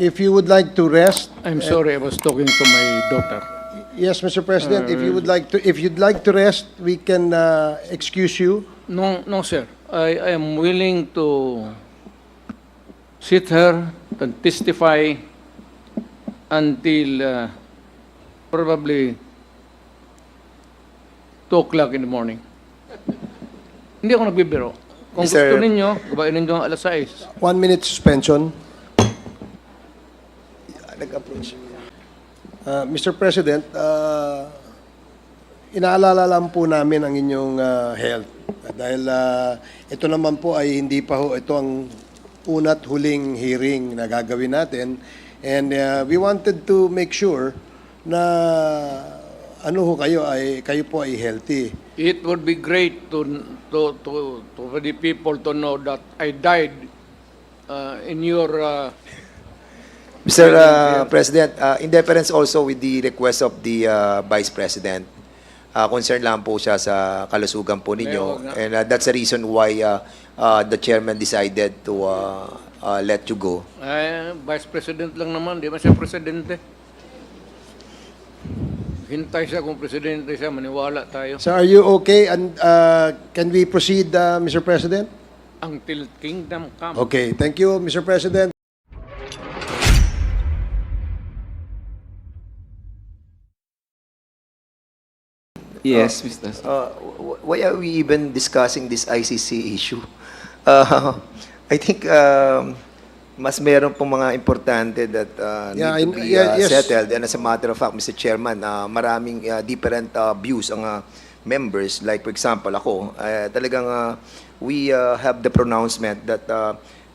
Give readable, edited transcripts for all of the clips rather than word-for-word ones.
If you would like to rest, I'm sorry, I was talking to my daughter. yes, Mr. President, if you would like to, if you'd like to rest, we can excuse you. No, no, sir. I am willing to sit here and testify until probably 2 o'clock in the morning. Hindi ako nagbibiro. Kung Mr. gusto ninyo, gabain ninyo ang alas 6. 1 minute suspension. Nag-approach. Mr. President, inaalala lang po namin ang inyong health. Dahil ito naman po ay hindi pa ho, ito ang una't huling hearing na gagawin natin. And we wanted to make sure na ano ho kayo po ay healthy. It would be great to for the people to know that I died in your Mr. President, in deference also with the request of the Vice President, concerned lang po siya sa kalusugan po ninyo. And that's the reason why the chairman decided to let you go. Vice President lang naman, di ba siya presidente? Hintay siya kung presidente siya, maniwala tayo. So are you okay? And can we proceed, Mr. President? Until kingdom come. Okay, thank you, Mr. President. Yes, Mr. Why are we even discussing this ICC issue? I think mas meron pong mga importante that need to be yes. settled. And as a matter of fact, Mr. Chairman, maraming different views ang members. Like for example, ako, talagang we have the pronouncement that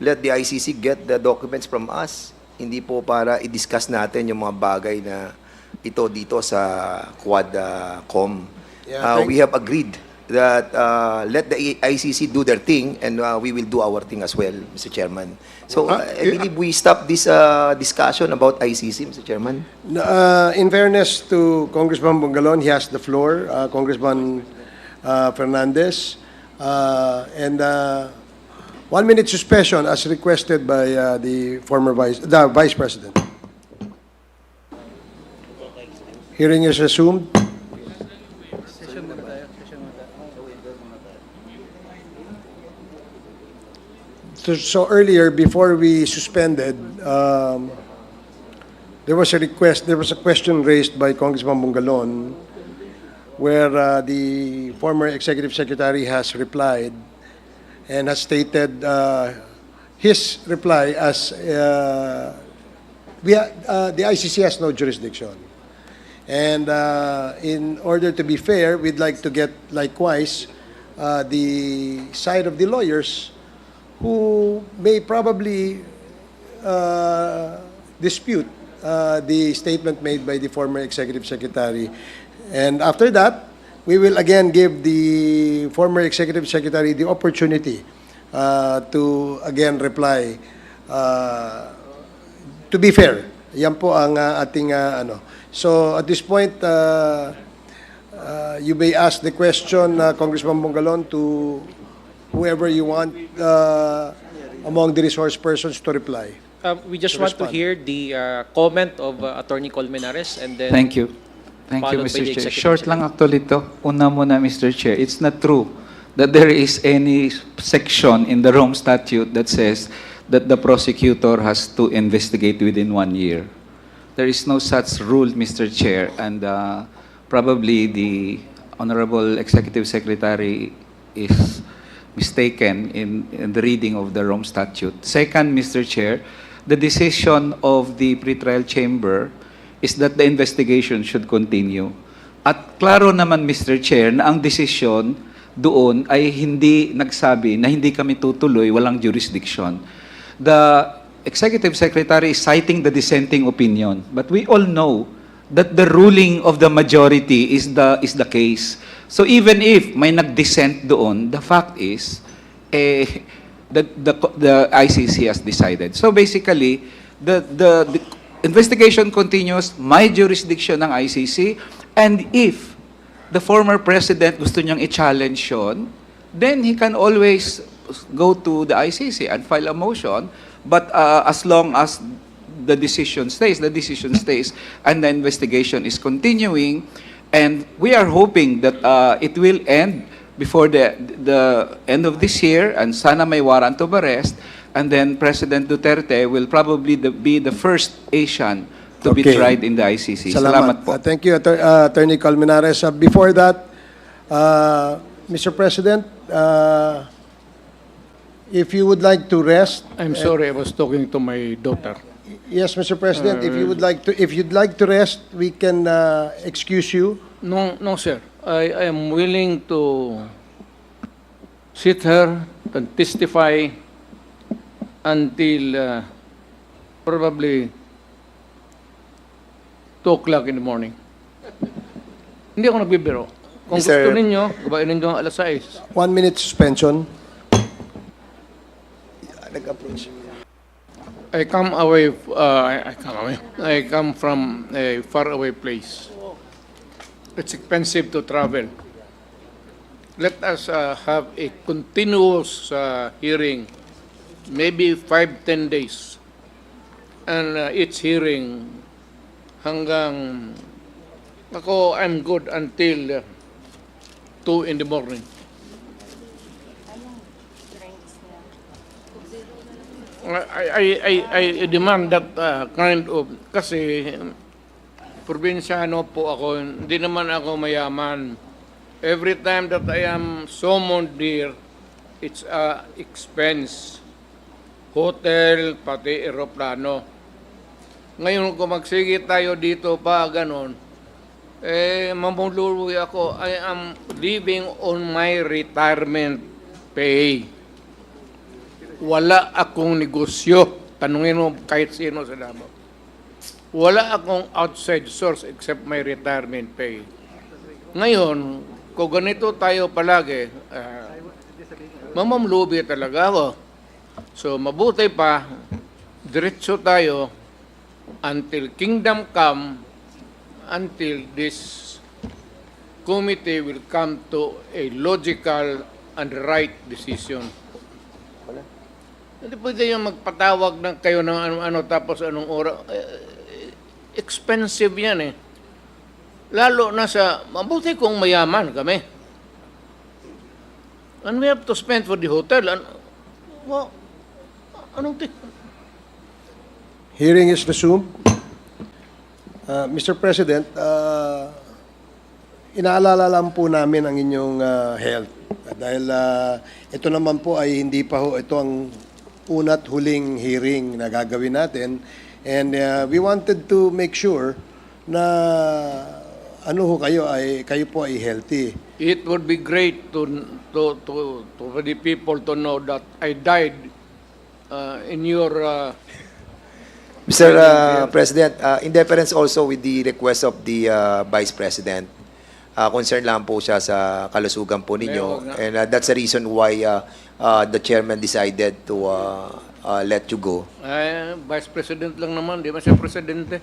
let the ICC get the documents from us. Hindi po para i-discuss natin yung mga bagay na ito dito sa Quadcom. We have agreed that let the ICC do their thing and we will do our thing as well, Mr. Chairman. So I believe we stop this discussion about ICC, Mr. Chairman. In fairness to Congressman Bungalon, he has the floor. Congressman Fernandez. And 1 minute suspension as requested by the Vice President. Hearing is resumed. So earlier, before we suspended, there was a question raised by Congressman Bungalon where the former Executive Secretary has replied and has stated his reply as the ICC has no jurisdiction. And in order to be fair, we'd like to get likewise the side of the lawyers who may probably dispute the statement made by the former Executive Secretary. And after that, we will again give the former Executive Secretary the opportunity to again reply. To be fair, yan po ang ating ano. So at this point, you may ask the question, Congressman Bungalon, to whoever you want among the resource persons to reply. We just want to hear the comment of Attorney Colmenares and then Thank you. Thank you, followed by Mr. the Chair. Executive Short lang actually to. Una muna, Mr. Chair. It's not true that there is any section in the Rome Statute that says that the prosecutor has to investigate within 1 year. There is no such rule, Mr. Chair, and probably the Honorable Executive Secretary is mistaken in the reading of the Rome Statute. Second, Mr. Chair, the decision of the pretrial chamber is that the investigation should continue. At klaro naman, Mr. Chair, na ang desisyon doon ay hindi nagsabi na hindi kami tutuloy, walang jurisdiction. The Executive Secretary is citing the dissenting opinion, but we all know that the ruling of the majority is the case. So even if may nag-dissent doon, the fact is the ICC has decided. So basically, the investigation continues, may jurisdiction ng ICC, and if the former president gusto niyang i-challenge yun, then he can always go to the ICC and file a motion. But as long as the decision stays, and the investigation is continuing, and we are hoping that it will end before the end of this year, and sana may warrant of arrest, and then President Duterte will probably be the first Asian to be Okay. tried in the ICC. Salamat po. Thank you, Attorney Colmenares. Before that, Mr. President, if you would like to rest. I'm sorry, I was talking to my daughter. Yes, Mr. President, if you'd like to rest, we can excuse you. No, no, sir. I am willing to sit here and testify until probably 2 o'clock in the morning. Hindi ako nagbibiro. Kung Sir- gusto ninyo, gabain ninyo ang alas 6. 1 minute suspension. Nag-approach. I come away, I come from a faraway place. It's expensive to travel. Let us have a continuous hearing, maybe 5-10 days. And each hearing hanggang, ako, I'm good until 2 in the morning. I demand that kind of, kasi probinsyano po ako, hindi naman ako mayaman. Every time that I am summoned here, it's a expense. Hotel, pati aeroplano. Ngayon kung magsige tayo dito pa, ganon, mamuluwi ako. I am living on my retirement pay. Wala akong negosyo. Tanungin mo kahit sino sa Davao. Wala akong outside source except my retirement pay. Ngayon, kung ganito tayo palagi, mamamlubi talaga ako. So, mabuti pa, diretso tayo until kingdom come, until this committee will come to a logical and right decision. Hindi pwede yung magpatawag ng kayo ng ano-ano tapos anong oras. Expensive yan eh. Lalo na sa, mabuti kung mayaman kami. And we have to spend for the hotel. Well, anong Hearing is resumed. Mr. President, inaalala lang po namin ang inyong health. Dahil ito naman po ay hindi pa ho, ito ang una't huling hearing na gagawin natin. And we wanted to make sure na kayo po ay healthy. It would be great to for the people to know that I died in your Mr. President, in deference also with the request of the Vice President, concern lang po siya sa kalusugan po ninyo. And that's the reason why the chairman decided to let you go. Vice President lang naman, di ba siya presidente?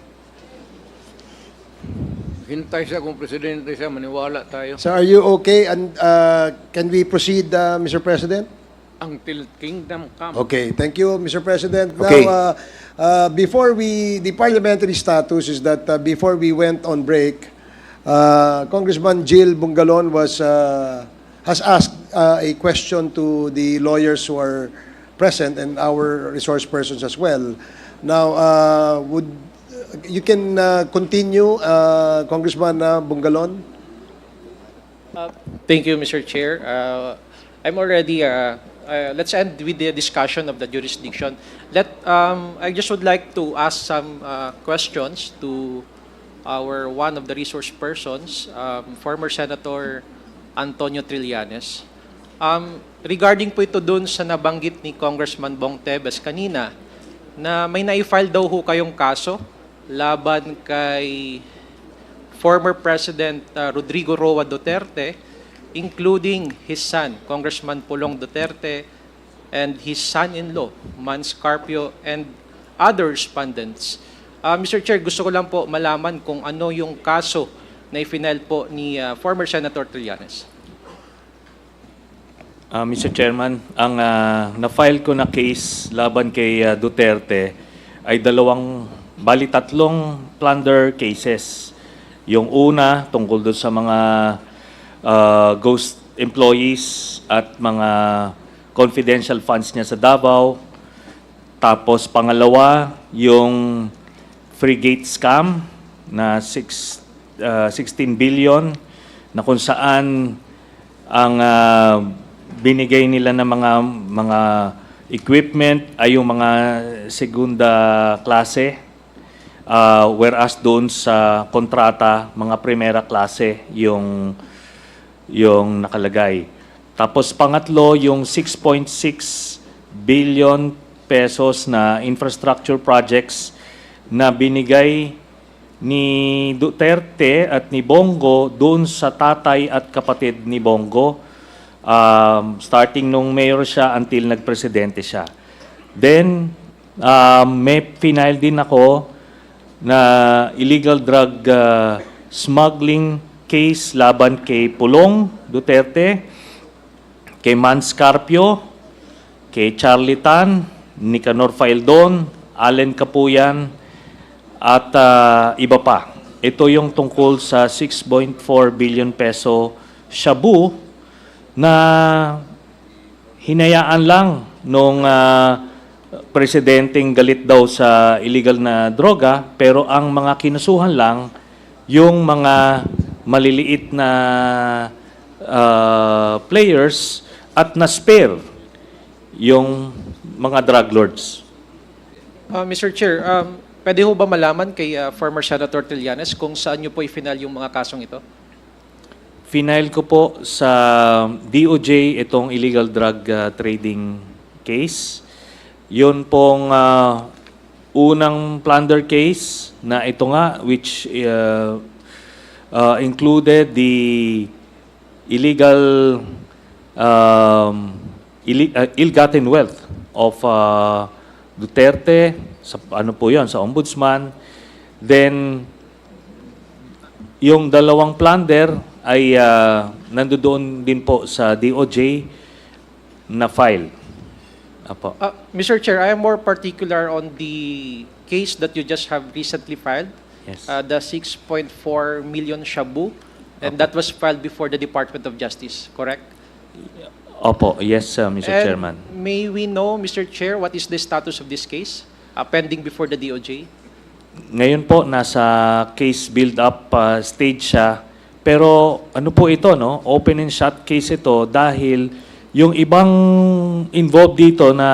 Hintay siya kung presidente siya, maniwala tayo. So are you okay? And can we proceed, Mr. President? Until kingdom come. Okay, thank you, Mr. President. Okay. Now, the parliamentary status is that before we went on break, Congressman Jill Bungalon has asked a question to the lawyers who are present and our resource persons as well. Now, you can continue, Congressman Bungalon? Thank you, Mr. Chair. I'm already, let's end with the discussion of the jurisdiction. I just would like to ask some questions to one of the resource persons, former Senator Antonio Trillanes. Regarding po ito dun sa nabanggit ni Congressman Bong Tebes kanina, na may na-file daw ho kayong kaso laban kay former President Rodrigo Roa Duterte, including his son, Congressman Pulong Duterte, and his son-in-law, Mans Carpio, and other respondents. Mr. Chair, gusto ko lang po malaman kung ano yung kaso na i-file po ni former Senator Trillanes. Mr. Chairman, ang na-file ko na case laban kay Duterte ay tatlong plunder cases. Yung una, tungkol doon sa mga ghost employees at mga confidential funds niya sa Davao. Tapos pangalawa, yung frigate scam na 16 billion na kung saan ang binigay nila ng mga equipment ay yung mga segunda klase, whereas doon sa kontrata, mga primera klase yung nakalagay. Tapos pangatlo, yung 6.6 billion pesos na infrastructure projects na binigay ni Duterte at ni Bongo doon sa tatay at kapatid ni Bongo, starting nung mayor siya until nagpresidente siya. Then, may final din ako na illegal drug smuggling case laban kay Pulong Duterte, kay Man Scarpio, kay Charlie Tan, Nicanor Faildon, Allen Capuyan, at iba pa. Ito yung tungkol sa 6.4 billion peso shabu na hinayaan lang nung presidenteng galit daw sa illegal na droga, pero ang mga kinasuhan lang yung mga maliliit na players at na-spare yung mga drug lords. Mr. Chair, pwede ho ba malaman kay former Senator Trillanes kung saan nyo po i-final yung mga kasong ito? Final ko po sa DOJ itong illegal drug trading case. Yun pong unang plunder case na ito nga, which included the illegal ill-gotten wealth of Duterte, sa ano po yun, sa ombudsman. Then, yung dalawang plunder ay nandoon din po sa DOJ na file. Apo. Mr. Chair, I am more particular on the case that you just have recently filed, Yes. the 6.4 million shabu, and that was filed before the Department of Justice, correct? Opo, yes, Mr. And Chairman. may we know, Mr. Chair, what is the status of this case pending before the DOJ? Ngayon po, nasa case build-up stage siya. Pero ano po ito, no? Open and shut case ito dahil yung ibang involved dito na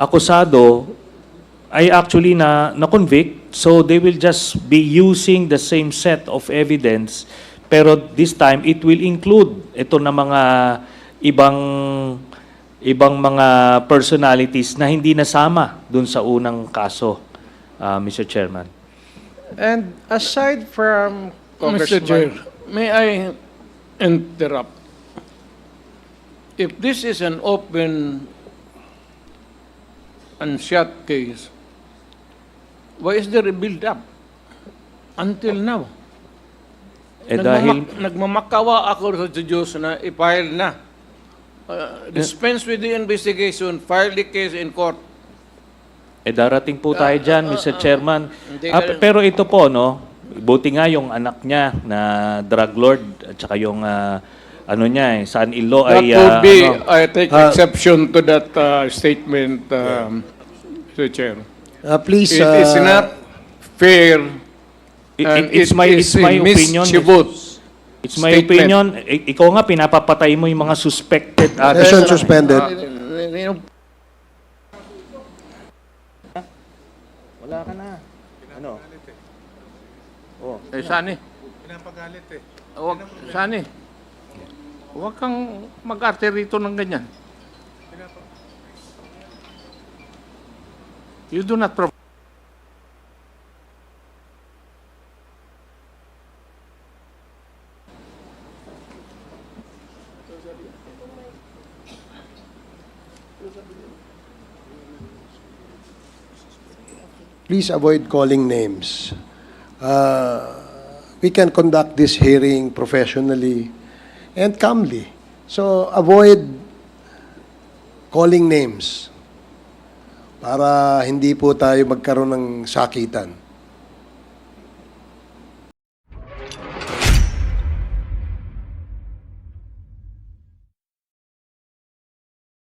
akusado ay actually na-convict. So they will just be using the same set of evidence. Pero this time, it will include ito na mga ibang mga personalities na hindi nasama dun sa unang kaso, Mr. Chairman. And aside from Mr. Congressman... Chair, may I interrupt? If this is an open and shut case, why is there a build-up until now? Dahil Nagmamakawa ako sa Diyos na i-file na. Dispense with the investigation, file the case in court. darating po tayo dyan, Mr. Chairman. hindi ka- Pero ito po, no, buti nga yung anak niya na drug lord at saka yung ano niya, son-in-law That ay would be, ano, I take exception to that statement, Mr. Chair. Please, It is not fair. And it's it my is a opinion. mischievous It's my statement. opinion. Ikaw nga pinapapatay mo yung mga suspected. session suspended. Wala ka na. Ano? Sani. Pinapagalit Sani. Huwag kang mag-arte rito ng ganyan. You do not provide. Please avoid calling names. We can conduct this hearing professionally and calmly. So avoid calling names. para hindi po tayo magkaroon ng sakitan.